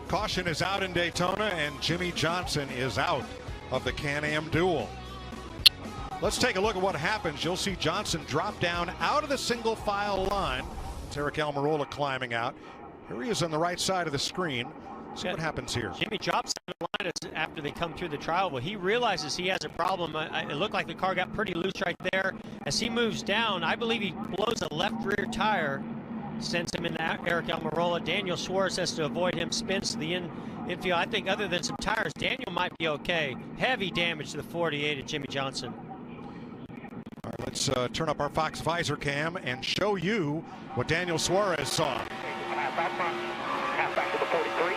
Caution is out in Daytona, and Jimmie Johnson is out of the Can-Am Duel. Let's take a look at what happens. You'll see Johnson drop down out of the single file line. It's Eric Almirola climbing out. Here he is on the right side of the screen. See what happens here. Jimmie drops in the line after they come through the trial. Well, he realizes he has a problem. It looked like the car got pretty loose right there. As he moves down, I believe he blows a left rear tire, sends him into Eric Almirola. Daniel Suarez has to avoid him, spins to the infield. I think other than some tires, Daniel might be okay. Heavy damage to the 48 of Jimmie Johnson. All right, let's turn up our Fox visor cam and show you what Daniel Suarez saw. Half back to the 43.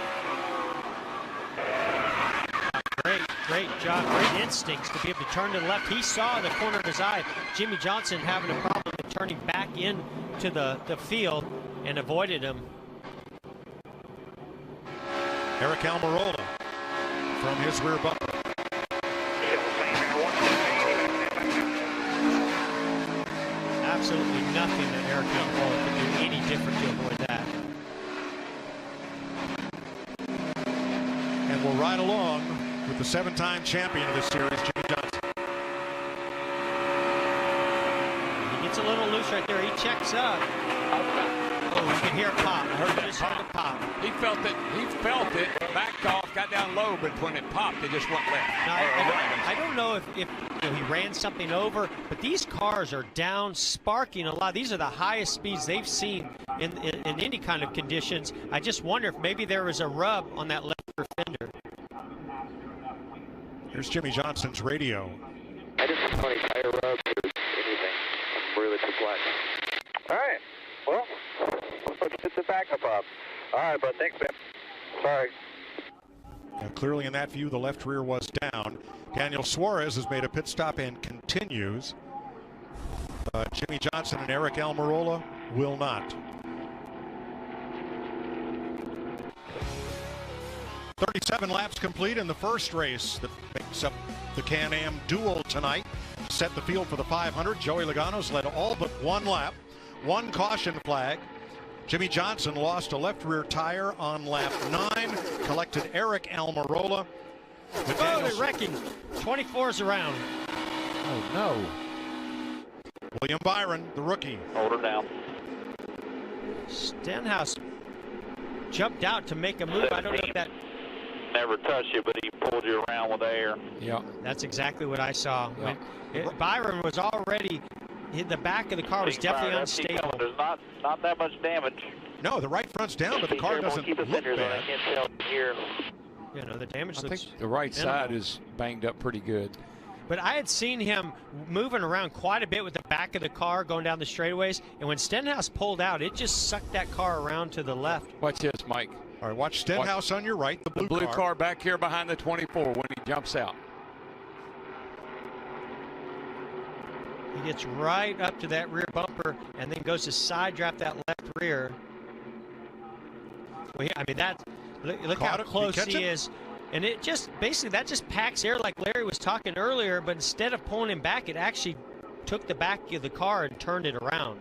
Great job, great instincts to be able to turn to the left. He saw in the corner of his eye Jimmie Johnson having a problem with turning back into the field and avoided him. Eric Almirola from his rear bumper. Absolutely nothing that Eric Almirola can do any different to avoid that. And we'll ride along with the 7-time champion of this series, Jimmie Johnson. He gets a little loose right there. He checks up. Oh, you can hear it pop. I heard it pop. He felt it. He felt it. Backed off, got down low, but when it popped, it just went left. Now, I don't know if you know, he ran something over, but these cars are down, sparking a lot. These are the highest speeds they've seen in any kind of conditions. I just wonder if maybe there was a rub on that left rear fender. Here's Jimmie Johnson's radio. I just don't want tire rubs or anything. I'm really perplexed. All right. Well, let's get the backup up. All right, bud. Thanks, man. Sorry. Now, clearly in that view, the left rear was down. Daniel Suarez has made a pit stop and continues. Jimmie Johnson and Eric Almirola will not. 37 laps complete in the first race that makes up the Can-Am Duel tonight. Set the field for the 500. Joey Logano's led all but one lap. One caution flag. Jimmie Johnson lost a left rear tire on lap 9. Collected Eric Almirola. Oh, they're wrecking. 24's around. Oh, no. William Byron, the rookie. Hold her down. Stenhouse jumped out to make a move. I don't know if that... Never touched you, but he pulled you around with air. Yeah. That's exactly what I saw. Yeah. When Byron was already... The back of the car was definitely unstable. There's not that much damage. No, the right front's down, but the car doesn't look bad. I can't tell here. You know, the damage I looks... think the right side is banged up pretty good. But I had seen him moving around quite a bit with the back of the car going down the straightaways, and when Stenhouse pulled out, it just sucked that car around to the left. Watch this, Mike. All right, watch Stenhouse on your right, the blue car back here behind the 24 when he jumps out. He gets right up to that rear bumper and then goes to side draft that left rear. Well, I mean, look how close he is. And it just, basically, that just packs air like Larry was talking earlier, but instead of pulling him back, it actually took the back of the car and turned it around.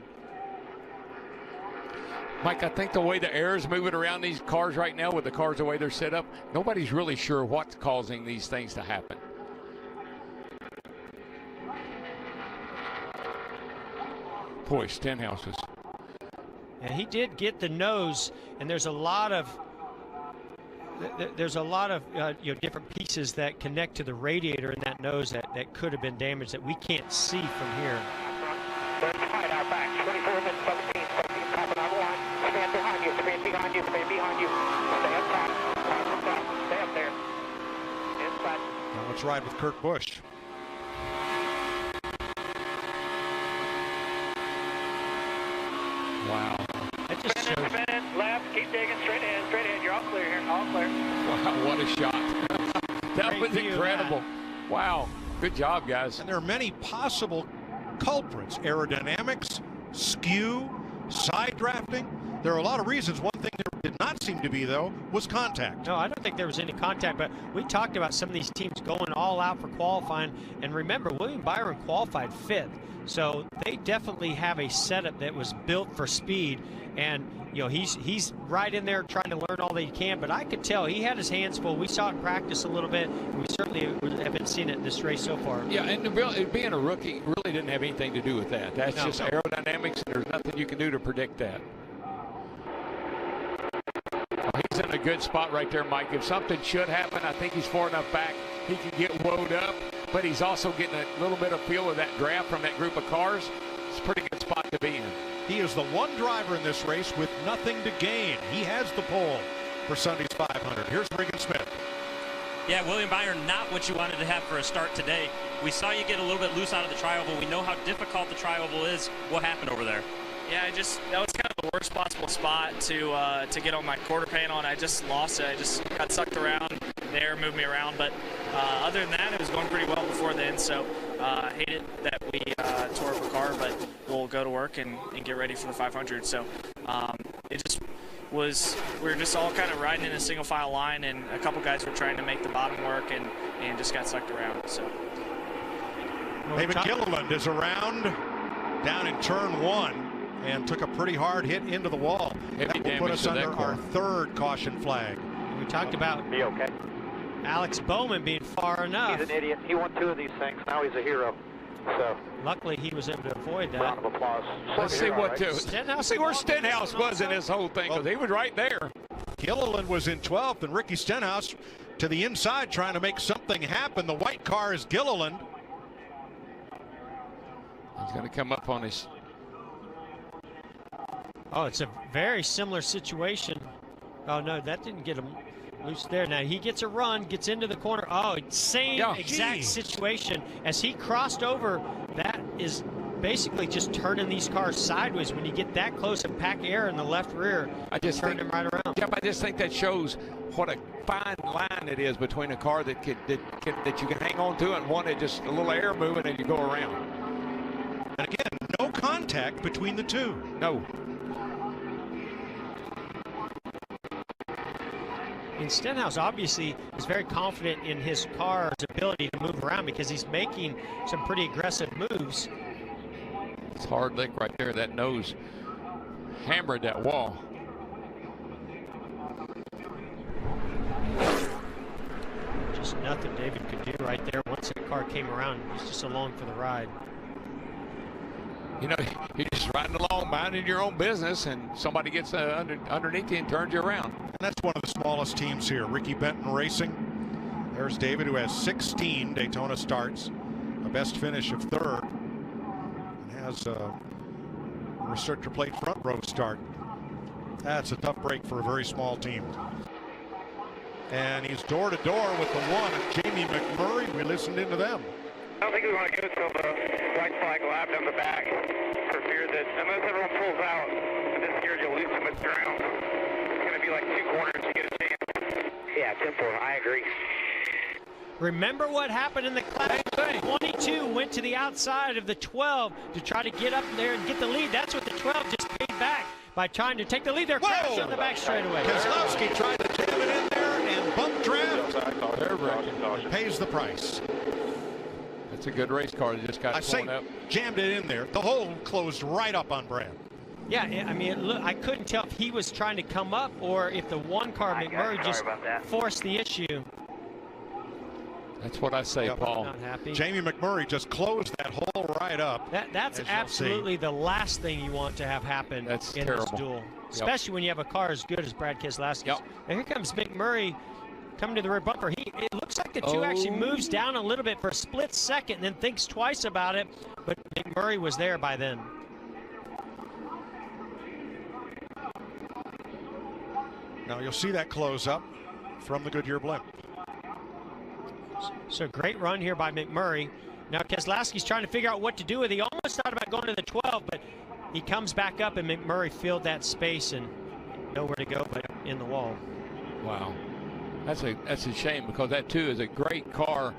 Mike, I think the way the air is moving around these cars right now with the cars the way they're set up, nobody's really sure what's causing these things to happen. Boy, Stenhouse was... And he did get the nose, and there's a lot of you know, different pieces that connect to the radiator in that nose that could have been damaged that we can't see from here. Right out back, 24 and 17, top of line. Stand behind you, stand behind you, stand behind you. Stay up top, stay up there. Inside. Now let's ride with Kurt Busch. Wow. That just shows... Left, keep digging, straight ahead. You're all clear here, all clear. Wow, what a shot. That was incredible. Wow, good job, guys. And there are many possible culprits. Aerodynamics, skew, side drafting. There are a lot of reasons. One thing there did not seem to be, though, was contact. No, I don't think there was any contact, but we talked about some of these teams going all out for qualifying. And remember, William Byron qualified 5th. So they definitely have a setup that was built for speed. And, you know, he's right in there trying to learn all that he can. But I could tell he had his hands full. We saw it in practice a little bit. And we certainly have been seeing it in this race so far. Yeah, and being a rookie really didn't have anything to do with that. That's just aerodynamics, and there's nothing you can do to predict that. He's in a good spot right there, Mike. If something should happen, I think he's far enough back he can get woed up, but he's also getting a little bit of feel of that draft from that group of cars. It's a pretty good spot to be in. He is the one driver in this race with nothing to gain. He has the pole for Sunday's 500. Here's Regan Smith. Yeah, William Byron, not what you wanted to have for a start today. We saw you get a little bit loose out of the tri-oval. We know how difficult the tri-oval is. What happened over there? Yeah, that was kind of the worst possible spot to get on my quarter panel, and I just lost it. I just got sucked around. The air moved me around, but other than that, it was going pretty well before then. So I hated that we tore up a car, but we'll go to work and get ready for the 500. So it just was, we were just all kind of riding in a single file line, and a couple guys were trying to make the bottom work and just got sucked around. So David Gilliland is around down in turn 1. And took a pretty hard hit into the wall. That will put us under our 3rd caution flag. We talked about Alex Bowman being far enough. He's an idiot. He won 2 of these things. Now he's a hero. So luckily he was able to avoid that. Round of applause. Let's see what Let's see where Stenhouse was in this whole thing, because he was right there. Gilliland was in 12th, and Ricky Stenhouse to the inside trying to make something happen. The white car is Gilliland. He's going to come up on his... Oh, it's a very similar situation. Oh, no, that didn't get him loose there. Now he gets a run, gets into the corner. Oh, same exact situation. As he crossed over, that is basically just turning these cars sideways. When you get that close and pack air in the left rear, I just turn them right around. Yeah, I just think that shows what a fine line it is between a car that you can hang on to and one that just a little air moving and you go around. And again, no contact between the two. No. And Stenhouse obviously is very confident in his car's ability to move around because he's making some pretty aggressive moves. It's hard lick right there. That nose hammered that wall. Just nothing David could do right there. Once that car came around, he's just along for the ride. You know, you're just riding along, minding your own business, and somebody gets underneath you and turns you around. And that's one of the smallest teams here. Ricky Benton Racing. There's David, who has 16 Daytona starts, a best finish of 3rd, and has a restrictor plate front row start. That's a tough break for a very small team. And he's door to door with the 1, Jamie McMurray. We listened into them. I don't think we want to go till the white flag lap down the back for fear that unless everyone pulls out and this gear, you'll lose too much ground. It's going to be like 2 corners to get a chance. Yeah, simple. I agree. Remember what happened in the class? 22 went to the outside of the 12 to try to get up there and get the lead. That's what the 12 just paid back by trying to take the lead there. Crash on the back straightaway. Keselowski tried to jam it in there and bump draft. He pays the price. It's a good race car that just got torn up. Jammed it in there. The hole closed right up on Brad. Yeah, I mean, I couldn't tell if he was trying to come up or if the 1 car, McMurray, just forced the issue. That's what I say, Paul. Not happy. Jamie McMurray just closed that hole right up. That's absolutely the last thing you want to have happen in this duel. Especially when you have a car as good as Brad Keselowski's. Now here comes McMurray coming to the rear bumper. It looks like the 2 actually moves down a little bit for a split second and then thinks twice about it, but McMurray was there by then. Now you'll see that close up from the Goodyear blimp. So great run here by McMurray. Now Keselowski's trying to figure out what to do with it. He almost thought about going to the 12, but he comes back up and McMurray filled that space and nowhere to go but in the wall. Wow. That's a shame because that 2 is a great car,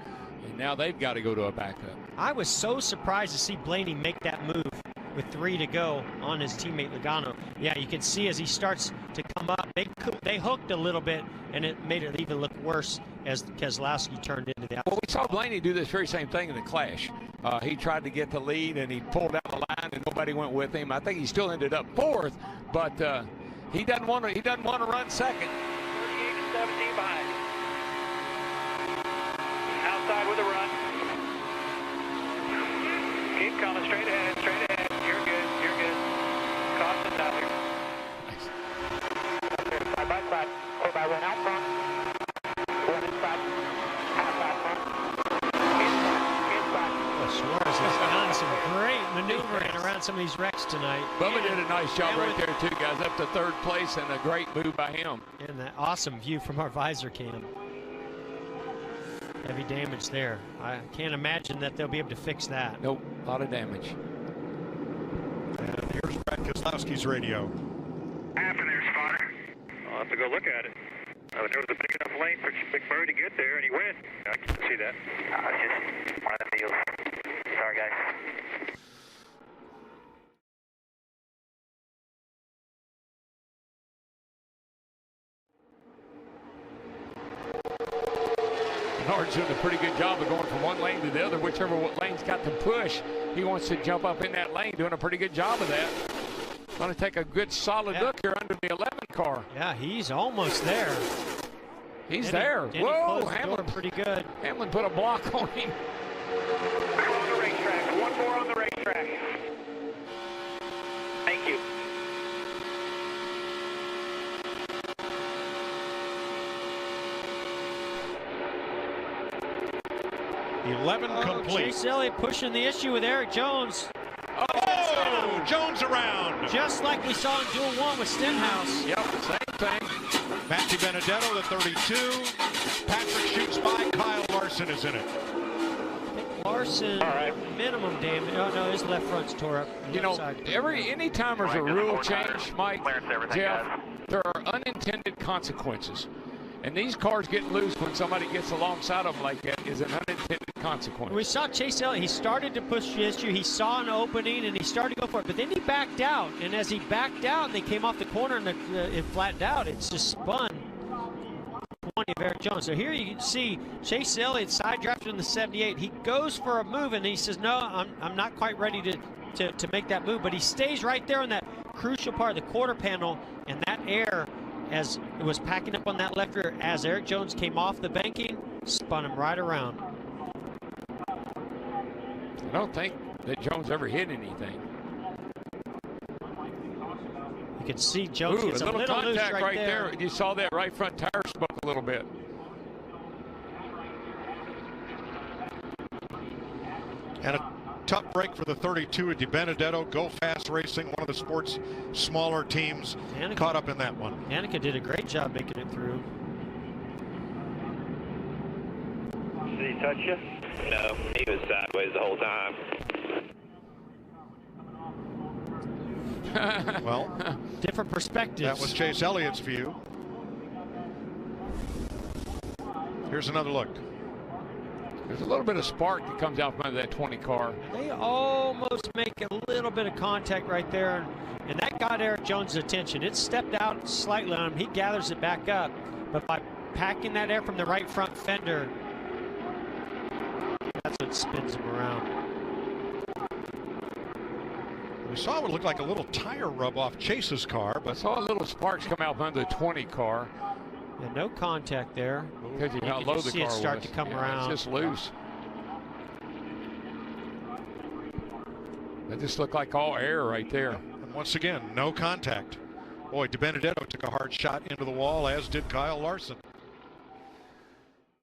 and now they've got to go to a backup. I was so surprised to see Blaney make that move with 3 to go on his teammate Logano. Yeah, you can see as he starts to come up, they hooked a little bit, and it made it even look worse as Keselowski turned into the outside. Well, we saw Blaney do this very same thing in the Clash. He tried to get the lead, and he pulled out the line, and nobody went with him. I think he still ended up 4th, but he doesn't want to. He doesn't want to run 2nd. 38 and 17 behind. Outside with a run. Keep coming straight ahead, straight ahead. You're good, you're good. Caution's out here. Side by side. Hold by one out front. One inside. Outside front. Inside. Well, Suarez has done some great maneuvering around some of these wrecks tonight. Bubba did a nice job right there, too, guys. Up to 3rd place, and a great move by him. And that awesome view from our visor cam. Heavy damage there. I can't imagine that they'll be able to fix that. Nope, a lot of damage. And here's Brad Keselowski's radio. Half in there, spotter. I'll have to go look at it. There was a big enough lane for Big Bird to get there, and he went. I can see that. Just one of the deals. Sorry, guys. Bernard's doing a pretty good job of going from one lane to the other, whichever lane's got to push. He wants to jump up in that lane, doing a pretty good job of that. Going to take a good solid look here under the 11 car. Yeah, he's almost there. He's there. Whoa, Hamlin pretty good. Hamlin put a block on him. On the racetrack. One more on the racetrack. Thank you. 11 complete. Chase Elliott pushing the issue with Eric Jones. Oh, Jones around. Just like we saw in Duel 1 with Stenhouse. Yep, same thing. Matthew Benedetto, the 32. Patrick shoots by. Kyle Larson is in it. I think Larson, minimum damage. Oh, no, his left front's tore up. You know, anytime there's a rule change, Mike, Jeff, there are unintended consequences. And these cars getting loose when somebody gets alongside of them like that is an unintended consequence. We saw Chase Elliott. He started to push the issue. He saw an opening, and he started to go for it. But then he backed out. And as he backed out, and they came off the corner, and it flattened out. It's just spun 20 of Eric Jones. So here you can see Chase Elliott side drafted in the 78. He goes for a move, and he says, no, I'm not quite ready to make that move. But he stays right there on that crucial part of the quarter panel, and that air, as it was packing up on that left rear, as Eric Jones came off the banking, spun him right around. I don't think that Jones ever hit anything. You can see Jones gets a little loose right there. You saw that right front tire spoke a little bit. And a tough break for the 32 at DiBenedetto. Go Fast Racing, one of the sport's smaller teams, caught up in that one. Danica did a great job making it through. Did he touch you? No, he was sideways the whole time. Well, different perspectives. That was Chase Elliott's view. Here's another look. There's a little bit of spark that comes out from under that 20 car. They almost make a little bit of contact right there, and that got Eric Jones' attention. It stepped out slightly on him. He gathers it back up, but by packing that air from the right front fender, that's what spins him around. We saw what looked like a little tire rub off Chase's car, but I saw a little sparks come out from under the 20 car. And no contact there. Because you how low the see car it start was. to come Yeah, around. It's just loose. That just looked like all air right there. And once again, no contact. Boy, DiBenedetto took a hard shot into the wall, as did Kyle Larson.